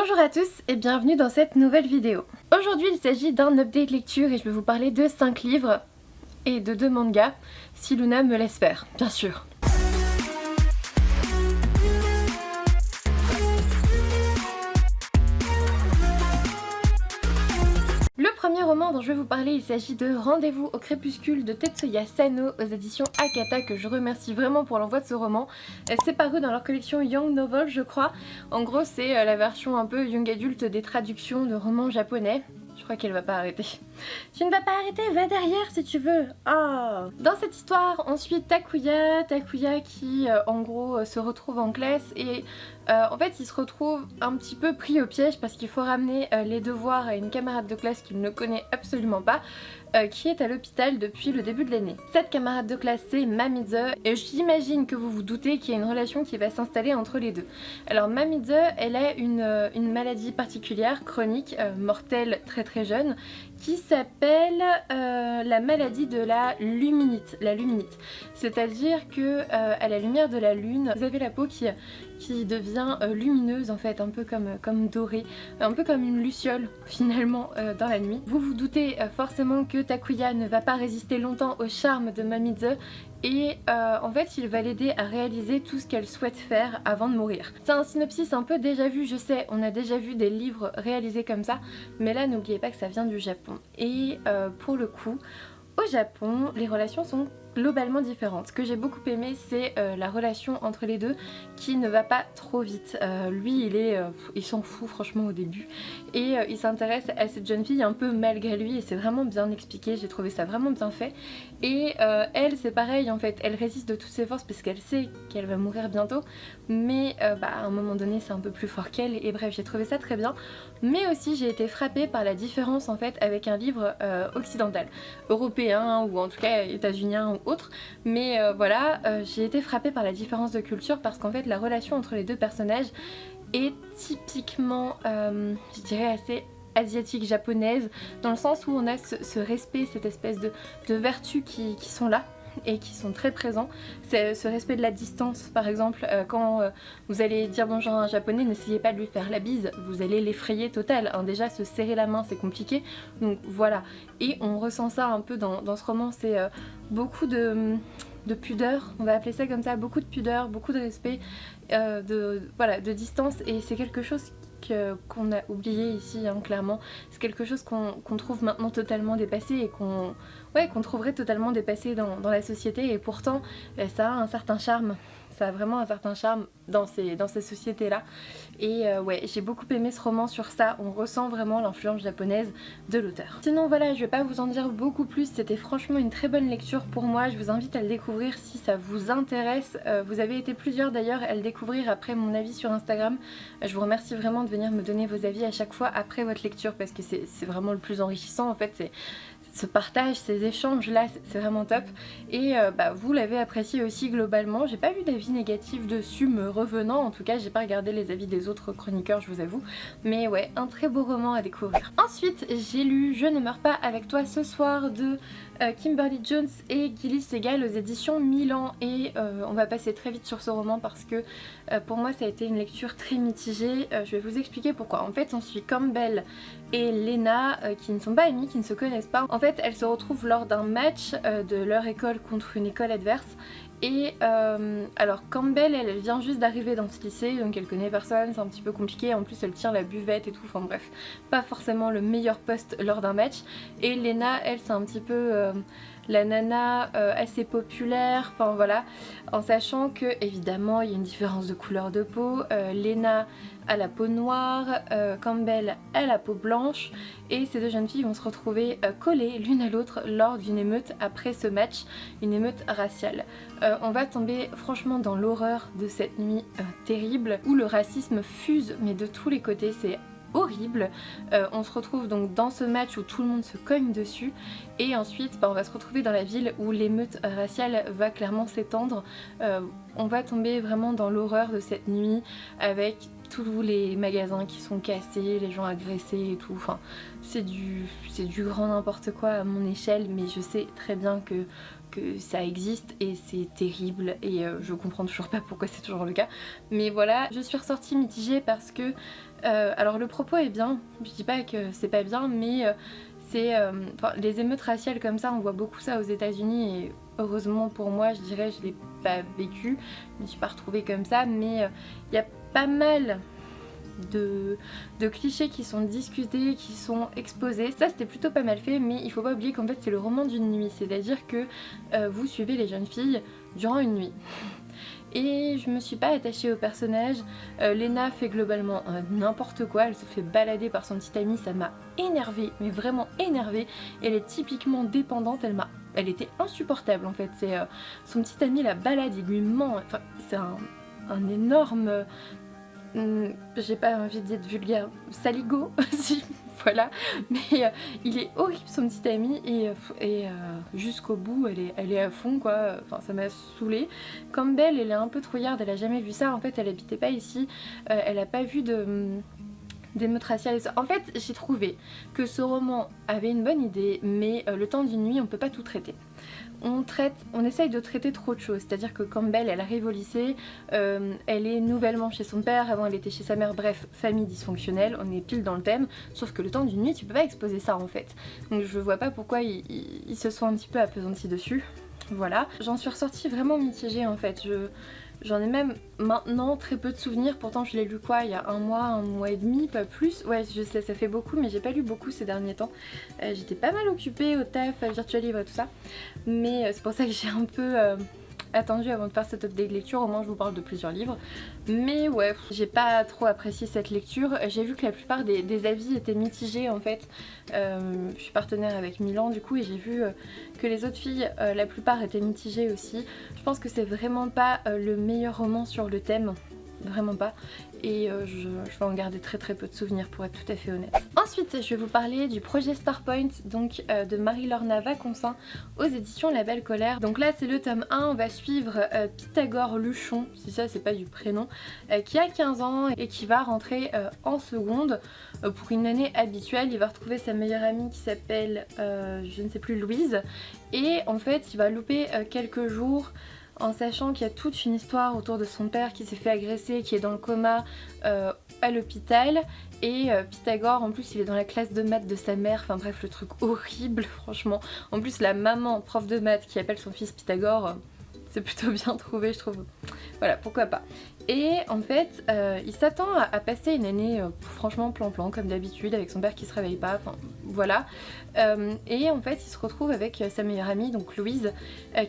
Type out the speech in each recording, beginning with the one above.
Bonjour à tous et bienvenue dans cette nouvelle vidéo. Aujourd'hui il s'agit d'un update lecture et je vais vous parler de 5 livres et de 2 mangas, si Luna me laisse faire, bien sûr. Le premier roman dont je vais vous parler, il s'agit de Rendez-vous au crépuscule de Tetsuya Sano aux éditions Akata, que je remercie vraiment pour l'envoi de ce roman. C'est paru dans leur collection Young Novel je crois. En gros c'est la version un peu young adulte des traductions de romans japonais. Je crois qu'elle va pas arrêter. Tu ne vas pas arrêter, va derrière si tu veux. Oh. Dans cette histoire, on suit Takuya qui en gros se retrouve en classe et en fait il se retrouve un petit peu pris au piège parce qu'il faut ramener les devoirs à une camarade de classe qu'il ne connaît absolument pas, qui est à l'hôpital depuis le début de l'année. Cette camarade de classe c'est Mamize et j'imagine que vous vous doutez qu'il y a une relation qui va s'installer entre les deux. Alors Mamize, elle a une maladie particulière, chronique, mortelle très jeune, qui s'appelle la maladie de la luminite. C'est-à-dire que à la lumière de la lune, vous avez la peau qui devient lumineuse en fait, un peu comme dorée, un peu comme une luciole finalement dans la nuit. Vous vous doutez forcément que Takuya ne va pas résister longtemps au charme de Mamize et en fait il va l'aider à réaliser tout ce qu'elle souhaite faire avant de mourir. C'est un synopsis un peu déjà vu, je sais, on a déjà vu des livres réalisés comme ça, mais là n'oubliez pas que ça vient du Japon. Et pour le coup, au Japon, les relations sont globalement différentes. Ce que j'ai beaucoup aimé, c'est la relation entre les deux qui ne va pas trop vite. Lui, il s'en fout franchement au début et il s'intéresse à cette jeune fille un peu malgré lui et c'est vraiment bien expliqué, j'ai trouvé ça vraiment bien fait. Et elle, c'est pareil en fait, elle résiste de toutes ses forces parce qu'elle sait qu'elle va mourir bientôt, mais à un moment donné c'est un peu plus fort qu'elle et bref, j'ai trouvé ça très bien. Mais aussi j'ai été frappée par la différence en fait avec un livre occidental, européen ou en tout cas états-unien ou autre, mais voilà, j'ai été frappée par la différence de culture parce qu'en fait la relation entre les deux personnages est typiquement, je dirais assez asiatique japonaise, dans le sens où on a ce respect, cette espèce de vertus qui sont là et qui sont très présents. C'est ce respect de la distance par exemple, quand vous allez dire bonjour à un japonais, n'essayez pas de lui faire la bise, vous allez l'effrayer total, hein. Déjà se serrer la main c'est compliqué, donc voilà. Et on ressent ça un peu dans ce roman, c'est beaucoup de pudeur, on va appeler ça comme ça, beaucoup de pudeur, beaucoup de respect, de distance, et c'est quelque chose qu'on a oublié ici, hein, clairement. C'est quelque chose qu'on trouve maintenant totalement dépassé et qu'on trouverait totalement dépassé dans la société, et pourtant ça a un certain charme. Ça a vraiment un certain charme dans ces sociétés-là. Et ouais, j'ai beaucoup aimé ce roman sur ça, on ressent vraiment l'influence japonaise de l'auteur. Sinon voilà, je vais pas vous en dire beaucoup plus, c'était franchement une très bonne lecture pour moi, je vous invite à le découvrir si ça vous intéresse. Vous avez été plusieurs d'ailleurs à le découvrir après mon avis sur Instagram. Je vous remercie vraiment de venir me donner vos avis à chaque fois après votre lecture parce que c'est vraiment le plus enrichissant en fait, c'est ce partage, ces échanges là, c'est vraiment top. Et vous l'avez apprécié aussi globalement, j'ai pas vu d'avis négatifs dessus me revenant, en tout cas j'ai pas regardé les avis des autres chroniqueurs, je vous avoue, mais ouais, un très beau roman à découvrir. Ensuite j'ai lu Je ne meurs pas avec toi ce soir de Kimberly Jones et Gilly Segal aux éditions Milan, et on va passer très vite sur ce roman parce que pour moi ça a été une lecture très mitigée. Je vais vous expliquer pourquoi. En fait on suit Campbell et Lena qui ne sont pas amies, qui ne se connaissent pas. En fait elles se retrouvent lors d'un match de leur école contre une école adverse. Et alors Campbell elle vient juste d'arriver dans ce lycée, donc elle connaît personne, c'est un petit peu compliqué, en plus elle tient la buvette et tout, enfin bref, pas forcément le meilleur poste lors d'un match. Et Lena elle c'est un petit peu la nana assez populaire, enfin voilà, en sachant que évidemment il y a une différence de couleur de peau. Lena a la peau noire, Campbell a la peau blanche, et ces deux jeunes filles vont se retrouver collées l'une à l'autre lors d'une émeute après ce match, une émeute raciale. On va tomber franchement dans l'horreur de cette nuit terrible où le racisme fuse mais de tous les côtés, c'est horrible. On se retrouve donc dans ce match où tout le monde se cogne dessus, et ensuite on va se retrouver dans la ville où l'émeute raciale va clairement s'étendre. On va tomber vraiment dans l'horreur de cette nuit avec tous les magasins qui sont cassés, les gens agressés et tout, enfin c'est du grand n'importe quoi à mon échelle, mais je sais très bien que que ça existe et c'est terrible et je comprends toujours pas pourquoi c'est toujours le cas. Mais voilà, je suis ressortie mitigée parce que alors le propos est bien, je dis pas que c'est pas bien, mais c'est les émeutes raciales comme ça, on voit beaucoup ça aux États-Unis et heureusement pour moi, je dirais, je l'ai pas vécu, je me suis pas retrouvée comme ça, mais il y a pas mal de clichés qui sont discutés, qui sont exposés. Ça c'était plutôt pas mal fait, mais il faut pas oublier qu'en fait c'est le roman d'une nuit, c'est-à-dire que vous suivez les jeunes filles durant une nuit. Et je me suis pas attachée au personnage. Lena fait globalement n'importe quoi, elle se fait balader par son petit ami, ça m'a énervée, mais vraiment énervée. Elle est typiquement dépendante, elle était insupportable en fait. C'est son petit ami la balade, il lui ment, enfin c'est un énorme... j'ai pas envie d'être vulgaire, saligo, voilà, mais il est horrible son petit ami et jusqu'au bout elle est à fond quoi, enfin ça m'a saoulée. Campbell elle est un peu trouillarde, elle a jamais vu ça, en fait elle habitait pas ici, elle a pas vu d'émeutes raciales. En fait j'ai trouvé que ce roman avait une bonne idée, mais le temps d'une nuit on peut pas tout traiter. On essaye de traiter trop de choses, c'est-à-dire que Campbell elle arrive au lycée, elle est nouvellement chez son père, avant elle était chez sa mère, bref, famille dysfonctionnelle, on est pile dans le thème, sauf que le temps d'une nuit tu peux pas exposer ça en fait. Donc je vois pas pourquoi ils se sont un petit peu appesantis dessus, voilà. J'en suis ressortie vraiment mitigée en fait, j'en ai même maintenant très peu de souvenirs, pourtant je l'ai lu quoi, il y a un mois et demi, pas plus. Ouais je sais ça fait beaucoup mais j'ai pas lu beaucoup ces derniers temps. J'étais pas mal occupée au taf, à Virtual Livre et tout ça. Mais c'est pour ça que j'ai un peu attendu avant de faire cette update lecture, au moins je vous parle de plusieurs livres. Mais ouais, j'ai pas trop apprécié cette lecture. J'ai vu que la plupart des avis étaient mitigés en fait. Je suis partenaire avec Milan du coup et j'ai vu que les autres filles, la plupart étaient mitigées aussi. Je pense que c'est vraiment pas le meilleur roman sur le thème. Vraiment pas, et je vais en garder très peu de souvenirs pour être tout à fait honnête. Ensuite je vais vous parler du projet Starpoint, donc de Marie-Lorna Vaconssin aux éditions La Belle Colère. Donc là c'est le tome 1, on va suivre Pythagore Luchon, si ça c'est pas du prénom, qui a 15 ans et qui va rentrer en seconde pour une année habituelle. Il va retrouver sa meilleure amie qui s'appelle je ne sais plus, Louise, et en fait il va louper quelques jours en sachant qu'il y a toute une histoire autour de son père qui s'est fait agresser, qui est dans le coma à l'hôpital, et Pythagore en plus il est dans la classe de maths de sa mère, enfin bref le truc horrible franchement. En plus la maman prof de maths qui appelle son fils Pythagore, c'est plutôt bien trouvé je trouve, voilà pourquoi pas. Et en fait il s'attend à passer une année franchement plan-plan comme d'habitude avec son père qui se réveille pas, enfin voilà. Et en fait il se retrouve avec sa meilleure amie donc Louise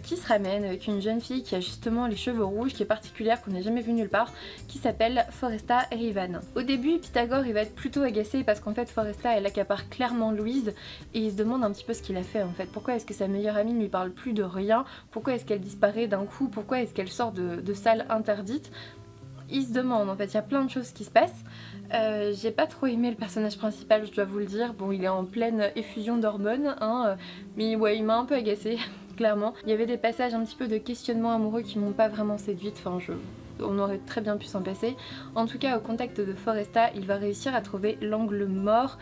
qui se ramène avec une jeune fille qui a justement les cheveux rouges, qui est particulière, qu'on n'a jamais vue nulle part, qui s'appelle Foresta Erivan. Au début Pythagore il va être plutôt agacé parce qu'en fait Foresta elle accapare clairement Louise et il se demande un petit peu ce qu'il a fait en fait. Pourquoi est-ce que sa meilleure amie ne lui parle plus de rien? Pourquoi est-ce qu'elle disparaît d'un coup? Pourquoi est-ce qu'elle sort de salles interdites? Il se demande en fait, il y a plein de choses qui se passent. J'ai pas trop aimé le personnage principal, je dois vous le dire. Bon, il est en pleine effusion d'hormones, hein, mais ouais, il m'a un peu agacée, clairement. Il y avait des passages un petit peu de questionnement amoureux qui m'ont pas vraiment séduite, enfin on aurait très bien pu s'en passer. En tout cas au contact de Foresta il va réussir à trouver l'angle mort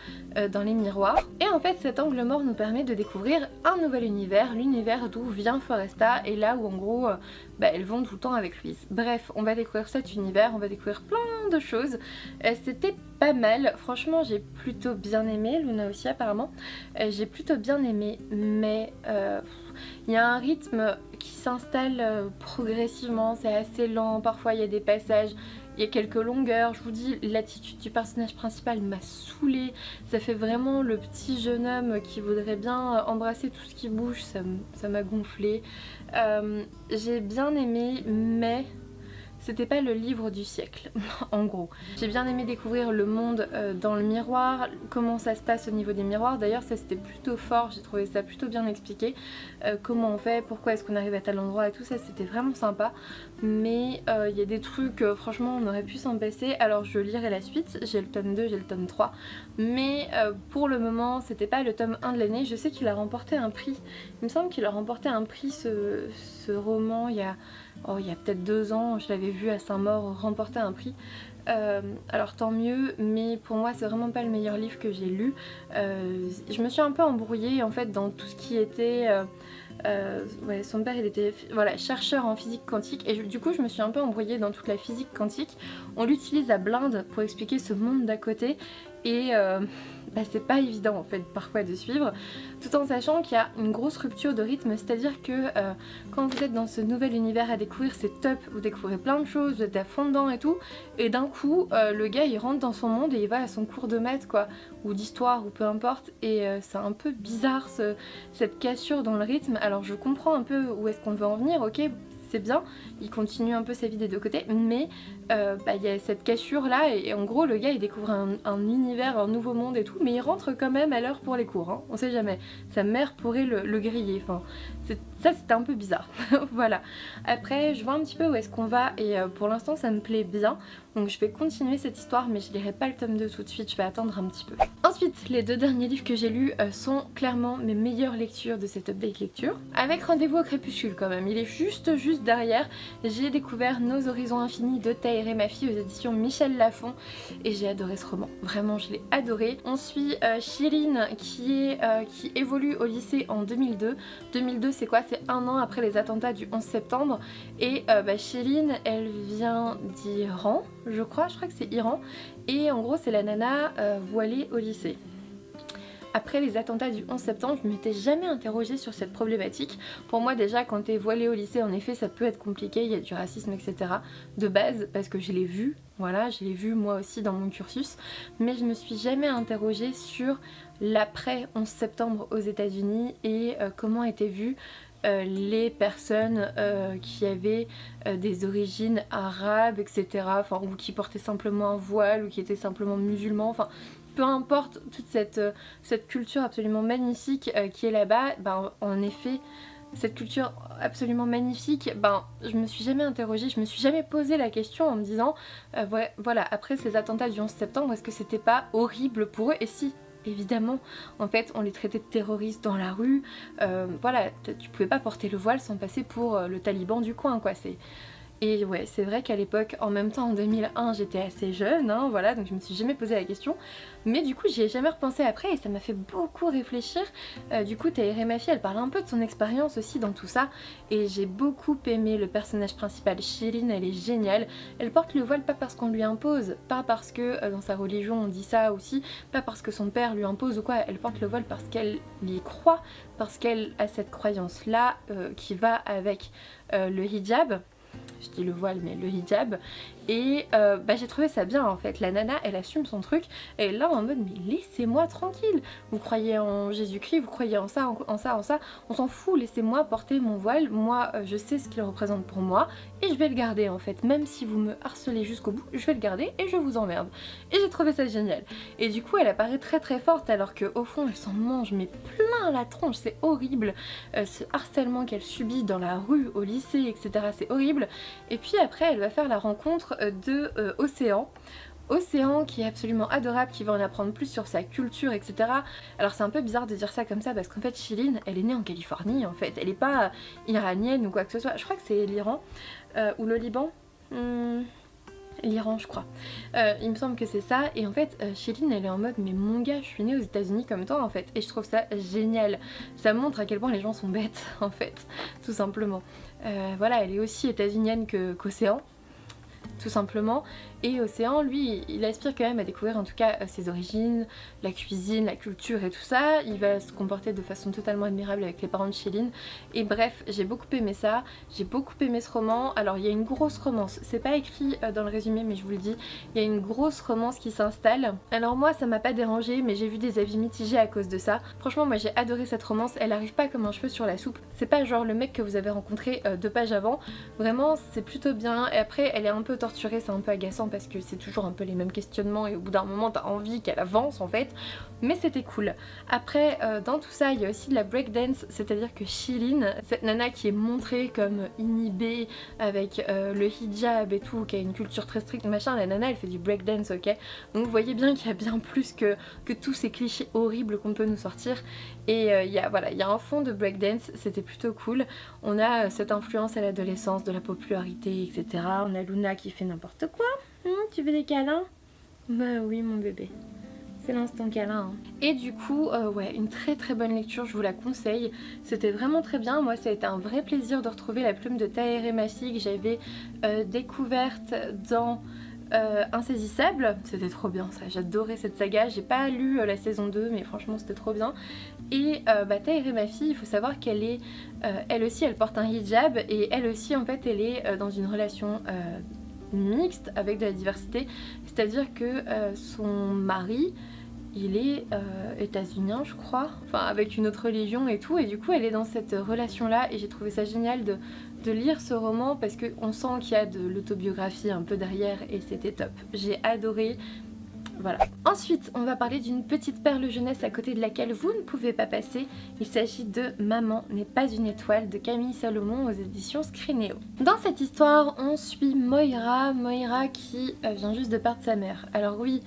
dans les miroirs, et en fait cet angle mort nous permet de découvrir un nouvel univers, l'univers d'où vient Foresta, et là où en gros elles vont tout le temps avec Louise. Bref, on va découvrir cet univers, on va découvrir plein de choses. C'était pas mal, franchement j'ai plutôt bien aimé, Luna aussi apparemment, j'ai plutôt bien aimé, mais il y a un rythme qui s'installe progressivement, c'est assez lent, parfois il y a des passages, il y a quelques longueurs. Je vous dis, l'attitude du personnage principal m'a saoulée, ça fait vraiment le petit jeune homme qui voudrait bien embrasser tout ce qui bouge, ça m'a gonflé. J'ai bien aimé, mais c'était pas le livre du siècle, en gros. J'ai bien aimé découvrir le monde dans le miroir, comment ça se passe au niveau des miroirs. D'ailleurs ça c'était plutôt fort, j'ai trouvé ça plutôt bien expliqué. Comment on fait, pourquoi est-ce qu'on arrive à tel endroit et tout ça, c'était vraiment sympa. Mais il y a des trucs, franchement on aurait pu s'en passer. Alors je lirai la suite, j'ai le tome 2, j'ai le tome 3. Mais pour le moment c'était pas le tome 1 de l'année. Je sais qu'il a remporté un prix, il me semble qu'il a remporté un prix ce roman il y a peut-être 2 ans, je l'avais vu à Saint-Maur remporter un prix. Alors tant mieux, mais pour moi c'est vraiment pas le meilleur livre que j'ai lu. Je me suis un peu embrouillée en fait dans tout ce qui était... ouais, son père il était voilà, chercheur en physique quantique et du coup je me suis un peu embrouillée dans toute la physique quantique. On l'utilise à blinde pour expliquer ce monde d'à côté et bah, c'est pas évident en fait parfois de suivre, tout en sachant qu'il y a une grosse rupture de rythme, c'est-à-dire que quand vous êtes dans ce nouvel univers à découvrir, c'est top, vous découvrez plein de choses, vous êtes à fond dedans et tout, et d'un coup le gars il rentre dans son monde et il va à son cours de maths quoi, ou d'histoire ou peu importe, et c'est un peu bizarre cette cassure dans le rythme. Alors je comprends un peu où est-ce qu'on veut en venir, ok, c'est bien, il continue un peu sa vie des deux côtés, mais bah, y a cette cassure là et en gros le gars il découvre un univers, un nouveau monde et tout, mais il rentre quand même à l'heure pour les cours, hein. On sait jamais, sa mère pourrait le griller, enfin ça c'était un peu bizarre. Voilà, après je vois un petit peu où est-ce qu'on va et pour l'instant ça me plaît bien, donc je vais continuer cette histoire mais je lirai pas le tome 2 tout de suite, je vais attendre un petit peu. Ensuite les deux derniers livres que j'ai lus sont clairement mes meilleures lectures de cette update lecture, avec Rendez-vous au crépuscule quand même, il est juste derrière. J'ai découvert Nos horizons infinis de Taher et ma fille aux éditions Michel Lafon et j'ai adoré ce roman, vraiment je l'ai adoré. On suit Shireen qui évolue au lycée en 2002. 2002 c'est quoi? C'est un an après les attentats du 11 septembre et bah, Shireen elle vient d'Iran, je crois que c'est Iran, et en gros c'est la nana voilée au lycée. Après les attentats du 11 septembre, je ne m'étais jamais interrogée sur cette problématique. Pour moi déjà, quand t'es voilée au lycée, en effet, ça peut être compliqué, il y a du racisme, etc. de base, parce que je l'ai vu, voilà, je l'ai vu moi aussi dans mon cursus, mais je me suis jamais interrogée sur l'après 11 septembre aux États-Unis et comment étaient vues les personnes qui avaient des origines arabes, etc. Enfin, ou qui portaient simplement un voile, ou qui étaient simplement musulmans, enfin peu importe toute cette culture absolument magnifique qui est là-bas, ben, en effet, cette culture absolument magnifique, ben, je me suis jamais interrogée, je me suis jamais posé la question en me disant, ouais, voilà, après ces attentats du 11 septembre, est-ce que c'était pas horrible pour eux? Et si, évidemment, en fait, on les traitait de terroristes dans la rue, voilà, tu pouvais pas porter le voile sans passer pour le taliban du coin, quoi, c'est... Et ouais, c'est vrai qu'à l'époque, en même temps en 2001, j'étais assez jeune, hein, voilà, donc je me suis jamais posé la question. Mais du coup, j'y ai jamais repensé après et ça m'a fait beaucoup réfléchir. Du coup, Taher et ma fille, elle parle un peu de son expérience aussi dans tout ça. Et j'ai beaucoup aimé le personnage principal, Shireen, elle est géniale. Elle porte le voile pas parce qu'on lui impose, pas parce que dans sa religion on dit ça aussi, pas parce que son père lui impose ou quoi. Elle porte le voile parce qu'elle y croit, parce qu'elle a cette croyance-là qui va avec le hijab. Je dis le voile mais le hijab, et bah, j'ai trouvé ça bien en fait, la nana elle assume son truc, elle est là en mode mais laissez-moi tranquille, vous croyez en Jésus-Christ, vous croyez en ça, on s'en fout, laissez-moi porter mon voile, moi je sais ce qu'il représente pour moi et je vais le garder en fait, même si vous me harcelez jusqu'au bout, je vais le garder et je vous emmerde. Et j'ai trouvé ça génial, et du coup elle apparaît très très forte alors qu'au fond elle s'en mange mais plein la tronche, c'est horrible, ce harcèlement qu'elle subit dans la rue, au lycée, etc. c'est horrible. Et puis après elle va faire la rencontre de Océan. Océan qui est absolument adorable, qui va en apprendre plus sur sa culture, etc. Alors c'est un peu bizarre de dire ça comme ça parce qu'en fait Shireen, elle est née en Californie en fait, elle est pas iranienne ou quoi que ce soit, je crois que c'est l'Iran ou le Liban. L'Iran je crois, il me semble que c'est ça, et en fait Shireen elle est en mode mais mon gars je suis née aux États-Unis comme toi en fait, et je trouve ça génial, ça montre à quel point les gens sont bêtes en fait, tout simplement. Voilà, elle est aussi états-unienne qu'Océan, tout simplement, et Océan lui il aspire quand même à découvrir en tout cas ses origines, la cuisine, la culture et tout ça, il va se comporter de façon totalement admirable avec les parents de Shireen, et bref j'ai beaucoup aimé ça, j'ai beaucoup aimé ce roman. Alors il y a une grosse romance, c'est pas écrit dans le résumé mais je vous le dis, il y a une grosse romance qui s'installe. Alors moi ça m'a pas dérangé mais j'ai vu des avis mitigés à cause de ça. Franchement moi j'ai adoré cette romance, elle arrive pas comme un cheveu sur la soupe, c'est pas genre le mec que vous avez rencontré 2 pages avant, vraiment c'est plutôt bien, et après elle est un peu torturée, c'est un peu agaçant parce que c'est toujours un peu les mêmes questionnements et au bout d'un moment t'as envie qu'elle avance en fait, mais c'était cool. Après dans tout ça il y a aussi de la breakdance, c'est-à-dire que Shireen, cette nana qui est montrée comme inhibée avec le hijab et tout, qui a une culture très stricte machin, la nana elle fait du breakdance, ok, donc vous voyez bien qu'il y a bien plus que tous ces clichés horribles qu'on peut nous sortir, et il y a un fond de breakdance, c'était plutôt cool. On a cette influence à l'adolescence de la popularité, etc. On a Luna qui fait n'importe quoi, Tu veux des câlins? Bah oui mon bébé. C'est l'instant câlin. Hein. Et du coup, ouais, une très très bonne lecture, je vous la conseille. C'était vraiment très bien. Moi, ça a été un vrai plaisir de retrouver la plume de Tahereh Mafie que j'avais découverte dans Insaisissable. C'était trop bien ça, j'adorais cette saga. J'ai pas lu la saison 2, mais franchement, c'était trop bien. Et Tahereh Mafie, il faut savoir qu'elle est, elle aussi, elle porte un hijab et elle aussi, en fait, elle est dans une relation mixte avec de la diversité. C'est-à-dire que son mari il est états-unien je crois, enfin avec une autre religion et tout, et du coup elle est dans cette relation là et j'ai trouvé ça génial de lire ce roman parce qu'on sent qu'il y a de l'autobiographie un peu derrière et c'était top. J'ai adoré. Voilà. Ensuite, on va parler d'une petite perle jeunesse à côté de laquelle vous ne pouvez pas passer. Il s'agit de Maman n'est pas une étoile de Camille Salomon aux éditions Scrinéo. Dans cette histoire, on suit Moira qui vient juste de perdre sa mère. Alors oui,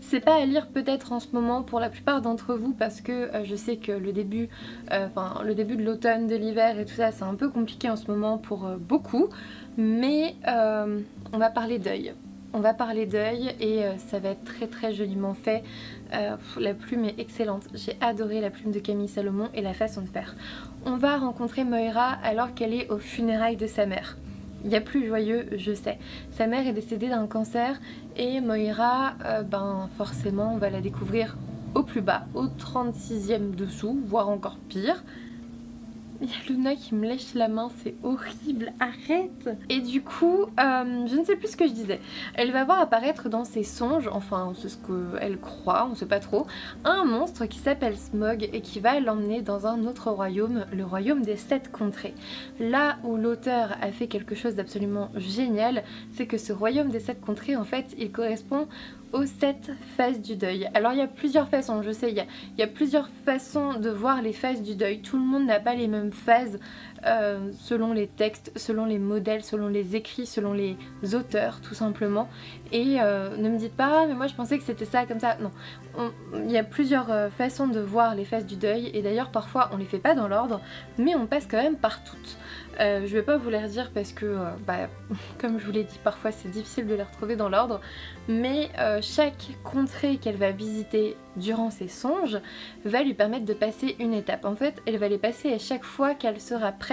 c'est pas à lire peut-être en ce moment pour la plupart d'entre vous parce que je sais que le début de l'automne, de l'hiver et tout ça c'est un peu compliqué en ce moment pour beaucoup, mais on va parler deuil. On va parler deuil et ça va être très très joliment fait. La plume est excellente, j'ai adoré la plume de Camille Salomon et la façon de faire. On va rencontrer Moira alors qu'elle est aux funérailles de sa mère. Il y a plus joyeux, je sais. Sa mère est décédée d'un cancer et Moira, forcément, on va la découvrir au plus bas, au 36e dessous, voire encore pire. Il y a Luna qui me lèche la main, c'est horrible, arrête! Et du coup, je ne sais plus ce que je disais. Elle va voir apparaître dans ses songes, enfin c'est ce qu'elle croit, on sait pas trop, un monstre qui s'appelle Smog et qui va l'emmener dans un autre royaume, le royaume des 7 contrées. Là où l'auteur a fait quelque chose d'absolument génial, c'est que ce royaume des 7 contrées, en fait, il correspond aux 7 phases du deuil. Alors il y a plusieurs façons, je sais, il y a plusieurs façons de voir les phases du deuil. Tout le monde n'a pas les mêmes phases selon les textes, selon les modèles, selon les écrits, selon les auteurs tout simplement. Et ne me dites pas, mais moi je pensais que c'était ça comme ça. Non, il y a plusieurs façons de voir les phases du deuil et d'ailleurs parfois on les fait pas dans l'ordre, mais on passe quand même par toutes. Je vais pas vous les redire parce que, comme je vous l'ai dit, parfois c'est difficile de les retrouver dans l'ordre, mais chaque contrée qu'elle va visiter durant ses songes va lui permettre de passer une étape. En fait, elle va les passer à chaque fois qu'elle sera prête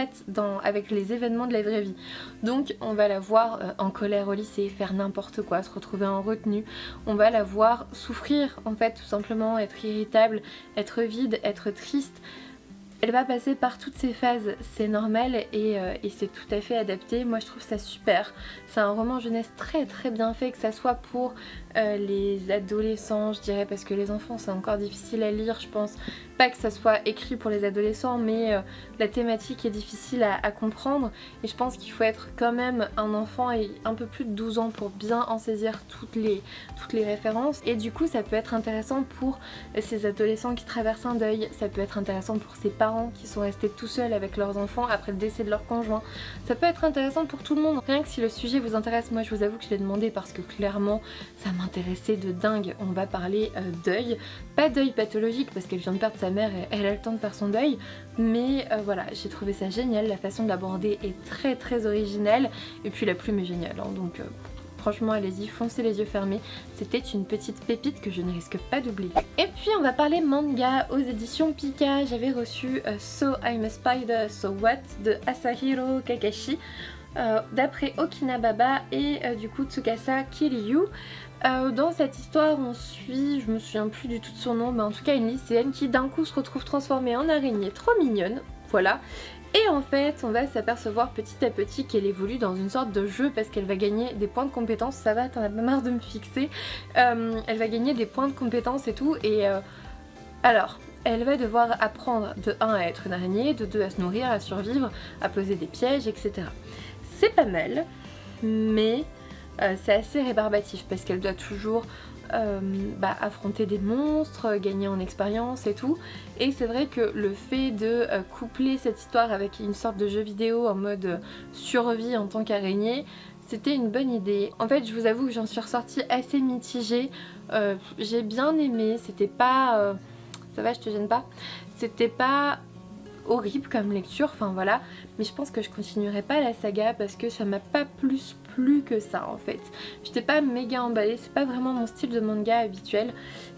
avec les événements de la vraie vie. Donc on va la voir en colère au lycée, faire n'importe quoi, se retrouver en retenue. On va la voir souffrir, en fait, tout simplement, être irritable, être vide, être triste. Elle va passer par toutes ces phases, c'est normal et c'est tout à fait adapté. Moi je trouve ça super. C'est un roman jeunesse très très bien fait, que ça soit pour les adolescents, je dirais, parce que les enfants c'est encore difficile à lire, je pense. Pas que ça soit écrit pour les adolescents, mais la thématique est difficile à comprendre. Et je pense qu'il faut être quand même un enfant et un peu plus de 12 ans pour bien en saisir toutes les références. Et du coup ça peut être intéressant pour ces adolescents qui traversent un deuil, ça peut être intéressant pour ces parents qui sont restés tout seuls avec leurs enfants après le décès de leur conjoint. Ça peut être intéressant pour tout le monde. Rien que si le sujet vous intéresse, moi je vous avoue que je l'ai demandé parce que clairement ça m'intéressait de dingue. On va parler deuil, pas deuil pathologique parce qu'elle vient de perdre sa mère et elle a le temps de faire son deuil, mais voilà, j'ai trouvé ça génial, la façon de l'aborder est très très originelle et puis la plume est géniale, hein, donc franchement allez-y, foncez les yeux fermés, c'était une petite pépite que je ne risque pas d'oublier. Et puis on va parler manga aux éditions Pika. J'avais reçu So I'm a Spider, So What de Asahiro Kakashi, d'après Okinababa et du coup Tsukasa Kiryu. Dans cette histoire on suit, je me souviens plus du tout de son nom, mais en tout cas une lycéenne qui d'un coup se retrouve transformée en araignée trop mignonne, voilà. Et en fait on va s'apercevoir petit à petit qu'elle évolue dans une sorte de jeu parce qu'elle va gagner des points de compétence. Ça va, t'en as pas marre de me fixer. Elle va gagner des points de compétence et tout, et alors elle va devoir apprendre de 1 à être une araignée, de 2 à se nourrir, à survivre, à poser des pièges, etc. C'est pas mal, mais c'est assez rébarbatif parce qu'elle doit toujours affronter des monstres, gagner en expérience et tout. Et c'est vrai que le fait de coupler cette histoire avec une sorte de jeu vidéo en mode survie en tant qu'araignée, c'était une bonne idée. En fait je vous avoue que j'en suis ressortie assez mitigée. J'ai bien aimé, c'était pas... ça va, je te gêne pas? C'était pas horrible comme lecture, enfin voilà, mais je pense que je continuerai pas la saga parce que ça m'a pas plus plu que ça en fait. J'étais pas méga emballée, c'est pas vraiment mon style de manga habituel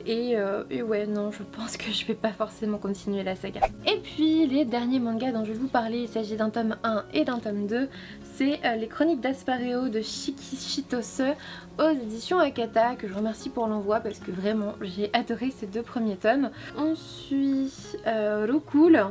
et ouais non, je pense que je vais pas forcément continuer la saga. Et puis les derniers mangas dont je vais vous parler, il s'agit d'un tome 1 et d'un tome 2, c'est les Chroniques d'Aspareo de Shiki Chitose aux éditions Akata, que je remercie pour l'envoi parce que vraiment j'ai adoré ces 2 premiers tomes. On suit Rukul,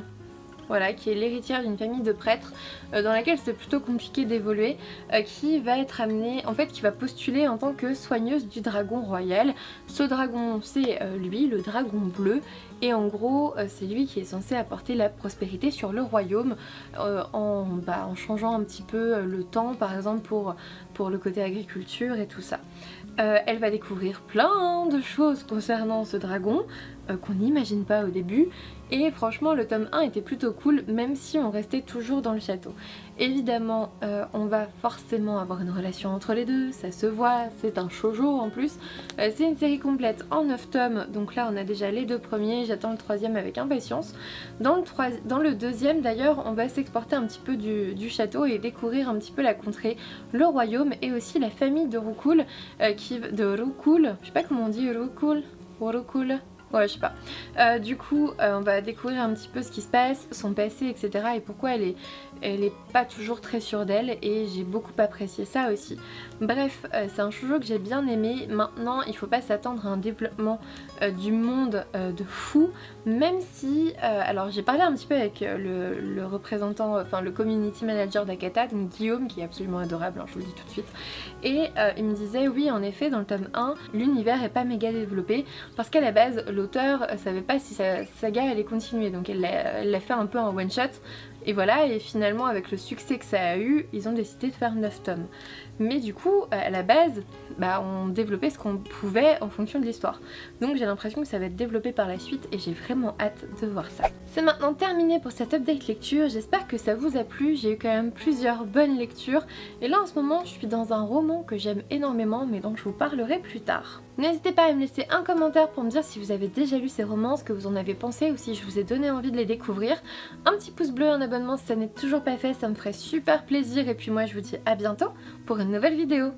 voilà, qui est l'héritière d'une famille de prêtres dans laquelle c'est plutôt compliqué d'évoluer, qui va être amenée, en fait qui va postuler en tant que soigneuse du dragon royal. Ce dragon c'est lui, le dragon bleu, et en gros c'est lui qui est censé apporter la prospérité sur le royaume en changeant un petit peu le temps par exemple pour le côté agriculture et tout ça. Elle va découvrir plein de choses concernant ce dragon qu'on n'imagine pas au début, et franchement le tome 1 était plutôt cool même si on restait toujours dans le château. Évidemment on va forcément avoir une relation entre les deux, ça se voit, c'est un shoujo en plus. C'est une série complète en 9 tomes, donc là on a déjà les 2 premiers, j'attends le 3e avec impatience. Dans le 2e d'ailleurs on va s'exporter un petit peu du château et découvrir un petit peu la contrée, le royaume et aussi la famille de Rukul, Rukul, je sais pas comment on dit, Rukul, ouais, je sais pas. Du coup, on va découvrir un petit peu ce qui se passe, son passé, etc. et pourquoi elle est pas toujours très sûre d'elle, et j'ai beaucoup apprécié ça aussi. Bref, c'est un shoujo que j'ai bien aimé. Maintenant, il faut pas s'attendre à un développement du monde de fou, même si... alors, j'ai parlé un petit peu avec le représentant, enfin le community manager d'Akata, donc Guillaume, qui est absolument adorable, hein, je vous le dis tout de suite, et il me disait, oui, en effet, dans le tome 1, l'univers est pas méga développé, parce qu'à la base, l'auteur savait pas si sa saga allait continuer, donc elle l'a fait un peu en one shot, et voilà, et finalement avec le succès que ça a eu, ils ont décidé de faire 9 tomes. Mais du coup, à la base, on développait ce qu'on pouvait en fonction de l'histoire. Donc j'ai l'impression que ça va être développé par la suite et j'ai vraiment hâte de voir ça. C'est maintenant terminé pour cette update lecture, j'espère que ça vous a plu, j'ai eu quand même plusieurs bonnes lectures. Et là en ce moment, je suis dans un roman que j'aime énormément mais dont je vous parlerai plus tard. N'hésitez pas à me laisser un commentaire pour me dire si vous avez déjà lu ces romans, ce que vous en avez pensé ou si je vous ai donné envie de les découvrir. Un petit pouce bleu, un abonnement si ça n'est toujours pas fait, ça me ferait super plaisir. Et puis moi je vous dis à bientôt pour une nouvelle vidéo.